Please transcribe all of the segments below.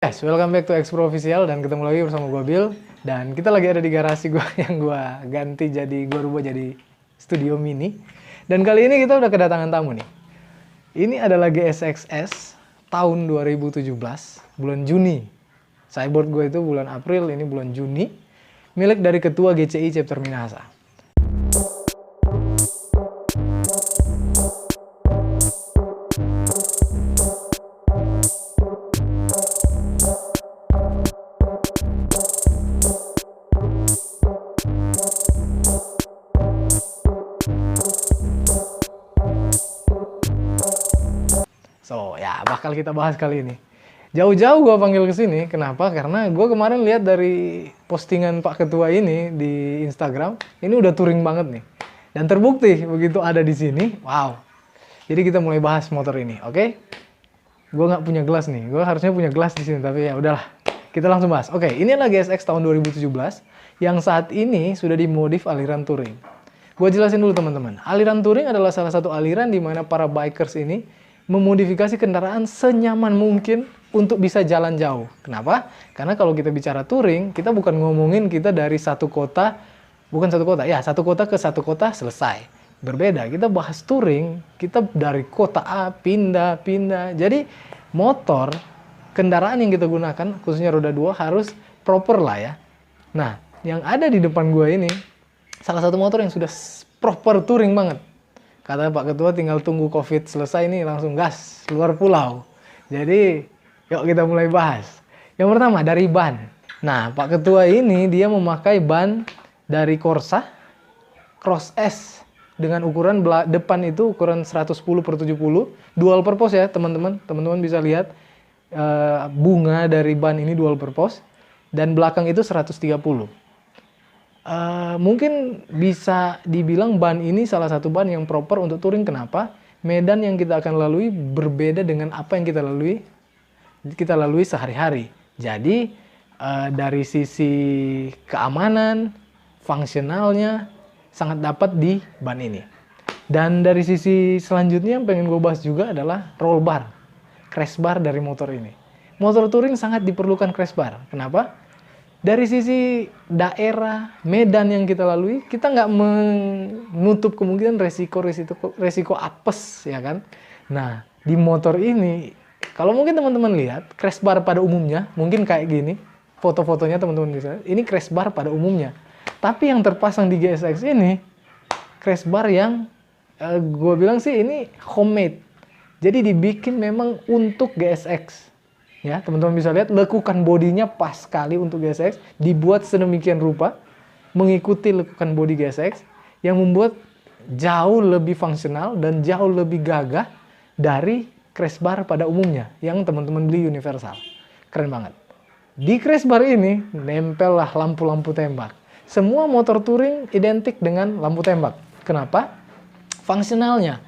Guys, welcome back to Expro Official dan ketemu lagi bersama gue Bill. Dan kita lagi ada di garasi gue yang gue ganti gue rubah jadi studio mini. Dan kali ini kita udah kedatangan tamu nih. Ini adalah GSX-S tahun 2017, bulan Juni. Cyborg gue itu bulan April, ini bulan Juni. Milik dari ketua GCI Chapter Minahasa. So, ya bakal kita bahas kali ini. Jauh-jauh gue panggil ke sini, kenapa? Karena gue kemarin lihat dari postingan Pak Ketua ini di Instagram, ini udah touring banget nih. Dan terbukti begitu ada di sini, wow. Jadi kita mulai bahas motor ini, oke? Gue nggak punya gelas nih, gue harusnya punya gelas di sini, tapi ya udahlah. Kita langsung bahas. Oke, ini adalah GSX tahun 2017 yang saat ini sudah dimodif aliran touring. Gue jelasin dulu teman-teman. Aliran touring adalah salah satu aliran di mana para bikers ini memodifikasi kendaraan senyaman mungkin untuk bisa jalan jauh. Kenapa? Karena kalau kita bicara touring, kita bukan ngomongin kita dari satu kota ke satu kota selesai. Berbeda, kita bahas touring, kita dari kota A pindah. Jadi motor, kendaraan yang kita gunakan, khususnya roda 2 harus proper lah ya. Nah, yang ada di depan gue ini, salah satu motor yang sudah proper touring banget. Kata Pak Ketua tinggal tunggu COVID selesai nih langsung gas luar pulau. Jadi yuk kita mulai bahas. Yang pertama dari ban. Nah Pak Ketua ini dia memakai ban dari Corsa Cross S dengan ukuran depan itu ukuran 110/70. Dual purpose ya teman-teman. Teman-teman bisa lihat bunga dari ban ini dual purpose. Dan belakang itu 130. Mungkin bisa dibilang ban ini salah satu ban yang proper untuk touring. Kenapa? Medan yang kita akan lalui berbeda dengan apa yang kita lalui sehari-hari. Jadi dari sisi keamanan, fungsionalnya sangat dapat di ban ini. Dan dari sisi selanjutnya yang pengen gue bahas juga adalah roll bar, crash bar dari motor ini. Motor touring sangat diperlukan crash bar. Kenapa? Dari sisi daerah, medan yang kita lalui, kita nggak menutup kemungkinan resiko apes, ya kan? Nah, di motor ini, kalau mungkin teman-teman lihat, crash bar pada umumnya, mungkin kayak gini, foto-fotonya teman-teman bisa, ini crash bar pada umumnya. Tapi yang terpasang di GSX ini, crash bar yang gue bilang sih ini homemade. Jadi dibikin memang untuk GSX. Ya, teman-teman bisa lihat lekukan bodinya pas sekali untuk GSX, dibuat sedemikian rupa mengikuti lekukan bodi GSX yang membuat jauh lebih fungsional dan jauh lebih gagah dari crash bar pada umumnya yang teman-teman beli universal. Keren banget. Di crash bar ini nempel lah lampu-lampu tembak. Semua motor touring identik dengan lampu tembak. Kenapa? Fungsionalnya.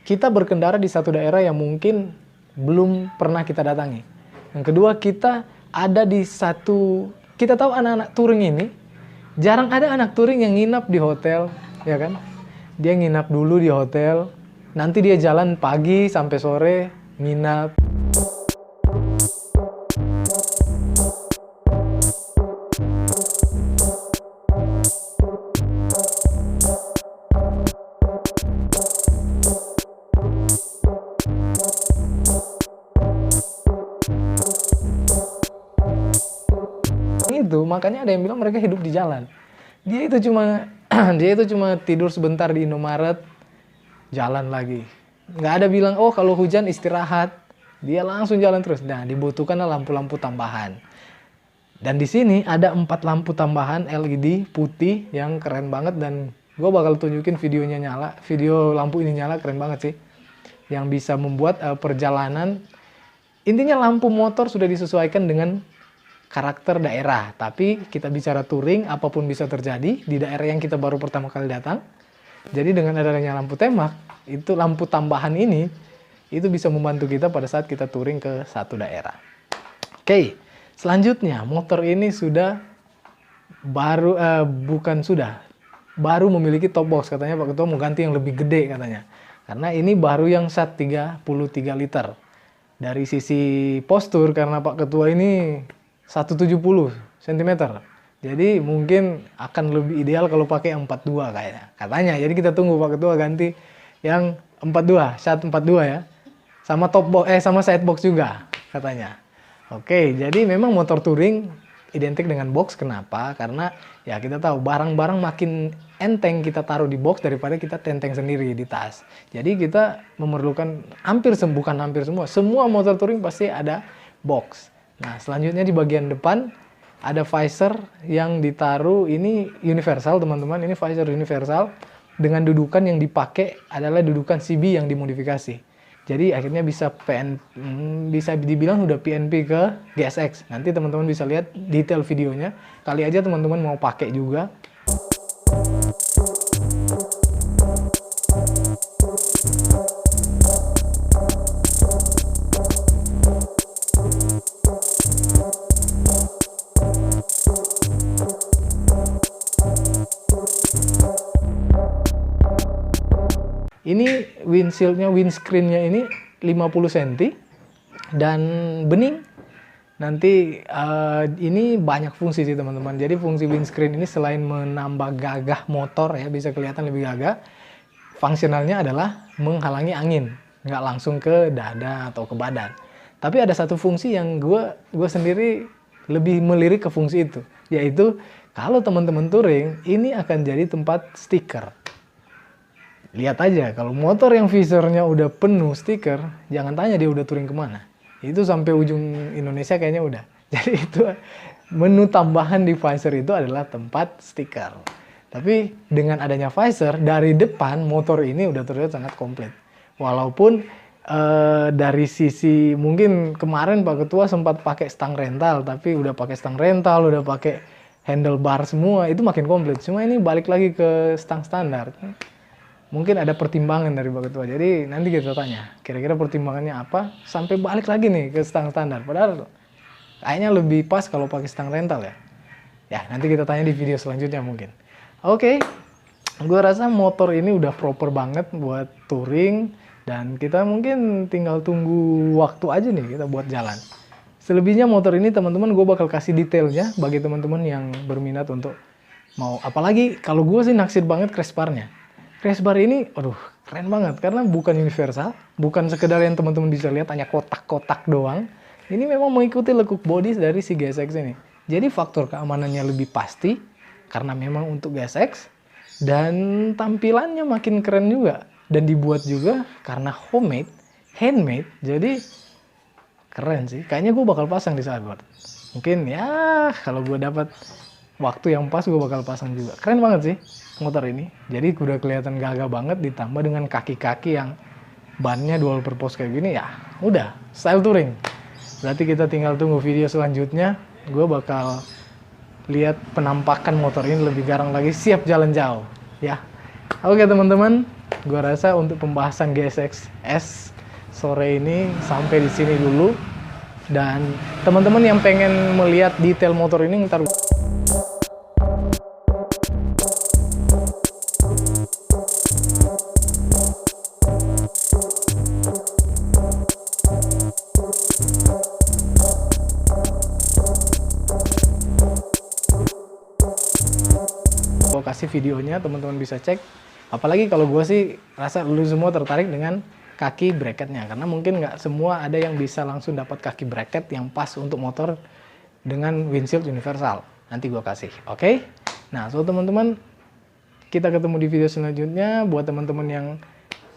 Kita berkendara di satu daerah yang mungkin belum pernah kita datangi. Yang kedua, kita tahu anak-anak touring ini, jarang ada anak touring yang nginap di hotel, ya kan? Dia nginap dulu di hotel, nanti dia jalan pagi sampai sore, nginap. Itu makanya ada yang bilang mereka hidup di jalan. Dia itu cuma tidur sebentar di Indomaret, jalan lagi. Nggak ada bilang oh kalau hujan istirahat, dia langsung jalan terus. Nah, dibutuhkanlah lampu-lampu tambahan. Dan di sini ada 4 lampu tambahan LED putih yang keren banget, dan gue bakal tunjukin videonya nyala. Video lampu ini nyala keren banget sih. Yang bisa membuat perjalanan, intinya lampu motor sudah disesuaikan dengan karakter daerah. Tapi kita bicara touring, apapun bisa terjadi di daerah yang kita baru pertama kali datang. Jadi dengan adanya lampu tembak, itu lampu tambahan ini, itu bisa membantu kita pada saat kita touring ke satu daerah. Oke, selanjutnya motor ini baru memiliki top box. Katanya Pak Ketua mau ganti yang lebih gede katanya. Karena ini baru yang SAT 33 liter. Dari sisi postur, karena Pak Ketua ini 170 cm. Jadi mungkin akan lebih ideal kalau pakai yang 42 kayaknya. Katanya. Jadi kita tunggu Pak Ketua ganti yang 42, shot 42 ya. Sama top box, sama side box juga katanya. Oke, jadi memang motor touring identik dengan box. Kenapa? Karena ya kita tahu barang-barang makin enteng kita taruh di box daripada kita tenteng sendiri di tas. Jadi kita memerlukan bukan hampir semua motor touring pasti ada box. Nah, selanjutnya di bagian depan ada visor yang ditaruh, ini universal teman-teman, ini visor universal dengan dudukan yang dipakai adalah dudukan CB yang dimodifikasi. Jadi akhirnya bisa bisa dibilang udah PNP ke GSX. Nanti teman-teman bisa lihat detail videonya. Kali aja teman-teman mau pakai juga. Ini windscreen-nya ini 50 cm dan bening. Nanti ini banyak fungsi sih teman-teman. Jadi fungsi windscreen ini selain menambah gagah motor ya, bisa kelihatan lebih gagah, fungsionalnya adalah menghalangi angin, nggak langsung ke dada atau ke badan. Tapi ada satu fungsi yang gue sendiri lebih melirik ke fungsi itu, yaitu kalau teman-teman touring ini akan jadi tempat stiker. Lihat aja, kalau motor yang visornya udah penuh stiker, jangan tanya dia udah touring kemana. Itu sampai ujung Indonesia kayaknya udah. Jadi itu menu tambahan di visor itu adalah tempat stiker. Tapi dengan adanya visor, dari depan motor ini udah terlihat sangat komplit. Walaupun dari sisi mungkin kemarin Pak Ketua sempat pakai stang rental, tapi udah pakai stang rental, udah pakai handlebar semua, itu makin komplit. Cuma ini balik lagi ke stang standar. Mungkin ada pertimbangan dari Pak Ketua. Jadi nanti kita tanya, kira-kira pertimbangannya apa sampai balik lagi nih ke stang standar. Padahal kayaknya lebih pas kalau pakai stang rental ya. Ya, nanti kita tanya di video selanjutnya mungkin. Oke, gue rasa motor ini udah proper banget buat touring. Dan kita mungkin tinggal tunggu waktu aja nih kita buat jalan. Selebihnya motor ini teman-teman gue bakal kasih detailnya bagi teman-teman yang berminat untuk mau. Apalagi kalau gue sih naksir banget crash bar-nya. Crash bar ini, aduh, keren banget karena bukan universal, bukan sekedar yang teman-teman bisa lihat hanya kotak-kotak doang. Ini memang mengikuti lekuk body dari si GSX ini. Jadi faktor keamanannya lebih pasti karena memang untuk GSX dan tampilannya makin keren juga dan dibuat juga karena handmade. Jadi keren sih. Kayaknya gue bakal pasang di sideboard. Mungkin ya kalau gue dapat waktu yang pas gue bakal pasang juga. Keren banget sih motor ini. Jadi udah kelihatan gagah banget ditambah dengan kaki-kaki yang bannya dual purpose kayak gini ya. Udah style touring. Berarti kita tinggal tunggu video selanjutnya. Gue bakal lihat penampakan motor ini lebih garang lagi, siap jalan jauh ya. Oke teman-teman, gue rasa untuk pembahasan GSX S sore ini sampai di sini dulu. Dan teman-teman yang pengen melihat detail motor ini ntar kasih videonya, teman-teman bisa cek. Apalagi kalau gue sih rasa lu semua tertarik dengan kaki bracketnya, karena mungkin nggak semua ada yang bisa langsung dapat kaki bracket yang pas untuk motor dengan windshield universal. Nanti gue kasih, oke? Nah, so teman-teman, kita ketemu di video selanjutnya. Buat teman-teman yang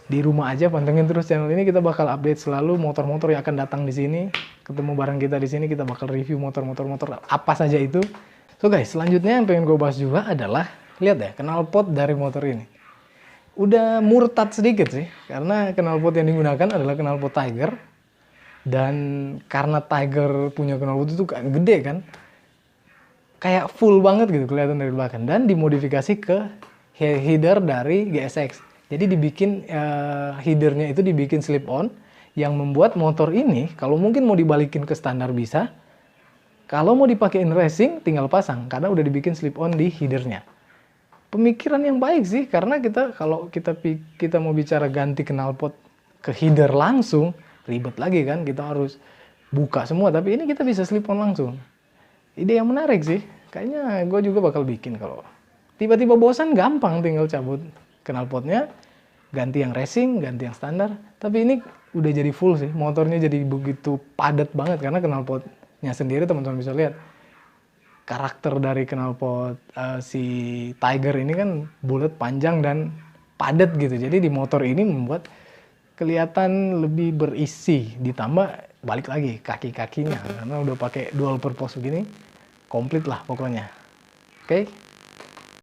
di rumah aja, pantengin terus channel ini. Kita bakal update selalu motor-motor yang akan datang di sini. Ketemu bareng kita di sini, kita bakal review motor-motor apa saja itu. So guys, selanjutnya yang pengen gue bahas juga adalah, lihat ya, knalpot dari motor ini. Udah murtad sedikit sih, karena knalpot yang digunakan adalah knalpot Tiger. Dan karena Tiger punya knalpot itu kayak gede kan, kayak full banget gitu kelihatan dari belakang. Dan dimodifikasi ke header dari GSX. Jadi dibikin headernya itu dibikin slip on, yang membuat motor ini kalau mungkin mau dibalikin ke standar bisa. Kalau mau dipakein racing tinggal pasang, karena udah dibikin slip on di headernya. Pemikiran yang baik sih, karena kalau kita mau bicara ganti knalpot ke header langsung, ribet lagi kan, kita harus buka semua. Tapi ini kita bisa slip on langsung. Ide yang menarik sih, kayaknya gue juga bakal bikin. Kalau tiba-tiba bosan, gampang tinggal cabut knalpotnya, ganti yang racing, ganti yang standar. Tapi ini udah jadi full sih, motornya jadi begitu padat banget, karena knalpotnya sendiri teman-teman bisa lihat. Karakter dari knalpot si Tiger ini kan bulat, panjang, dan padat gitu. Jadi di motor ini membuat kelihatan lebih berisi. Ditambah balik lagi kaki-kakinya, karena udah pakai dual purpose begini, komplit lah pokoknya. Oke.